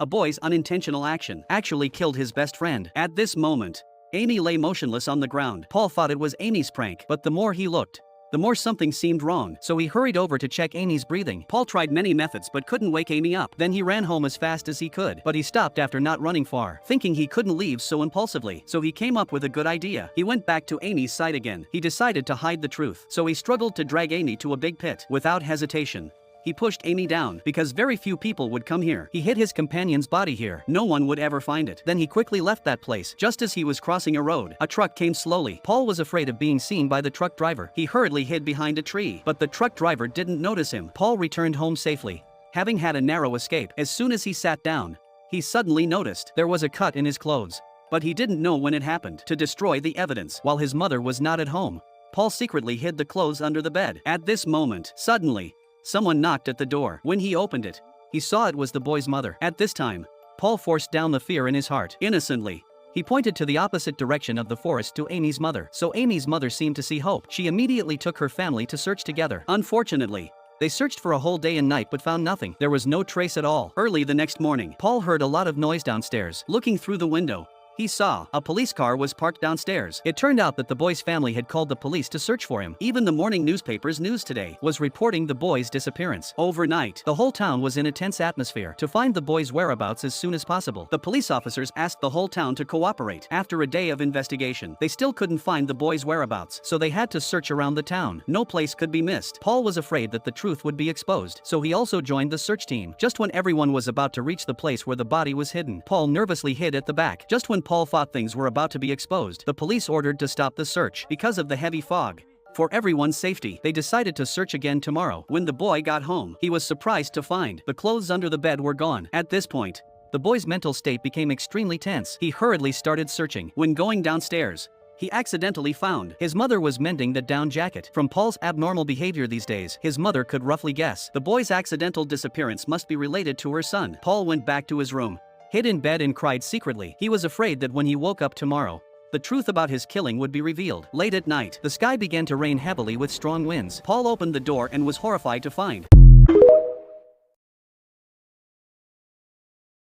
A boy's unintentional action actually killed his best friend. At this moment, Amy lay motionless on the ground. Paul thought it was Amy's prank, but the more he looked, the more something seemed wrong, so he hurried over to check Amy's breathing. Paul tried many methods but couldn't wake Amy up. Then he ran home as fast as he could, but he stopped after not running far, thinking he couldn't leave so impulsively. So he came up with a good idea. He went back to Amy's side again. He decided to hide the truth, so he struggled to drag Amy to a big pit. Without hesitation, he pushed Amy down, because very few people would come here. He hid his companion's body here. No one would ever find it. Then he quickly left that place. Just as he was crossing a road, a truck came slowly. Paul was afraid of being seen by the truck driver. He hurriedly hid behind a tree, but the truck driver didn't notice him. Paul returned home safely, having had a narrow escape. As soon as he sat down, he suddenly noticed there was a cut in his clothes, but he didn't know when it happened. To destroy the evidence while his mother was not at home, Paul secretly hid the clothes under the bed. At this moment, suddenly, someone knocked at the door. When he opened it, he saw it was the boy's mother. At this time, Paul forced down the fear in his heart. Innocently, he pointed to the opposite direction of the forest to Amy's mother. So Amy's mother seemed to see hope. She immediately took her family to search together. Unfortunately, they searched for a whole day and night but found nothing. There was no trace at all. Early the next morning, Paul heard a lot of noise downstairs. Looking through the window, he saw a police car was parked downstairs. It turned out that the boy's family had called the police to search for him. Even the morning newspaper's News Today was reporting the boy's disappearance. Overnight, the whole town was in a tense atmosphere to find the boy's whereabouts as soon as possible. The police officers asked the whole town to cooperate. After a day of investigation, they still couldn't find the boy's whereabouts, so they had to search around the town. No place could be missed. Paul was afraid that the truth would be exposed, so he also joined the search team. Just when everyone was about to reach the place where the body was hidden, Paul nervously hid at the back. Just when Paul thought things were about to be exposed, the police ordered to stop the search because of the heavy fog. For everyone's safety, they decided to search again tomorrow. When the boy got home, he was surprised to find the clothes under the bed were gone. At this point, the boy's mental state became extremely tense. He hurriedly started searching. When going downstairs, he accidentally found his mother was mending the down jacket. From Paul's abnormal behavior these days, his mother could roughly guess the boy's accidental disappearance must be related to her son. Paul went back to his room, hid in bed and cried secretly. He was afraid that when he woke up tomorrow, the truth about his killing would be revealed. Late at night, the sky began to rain heavily with strong winds. Paul opened the door and was horrified to find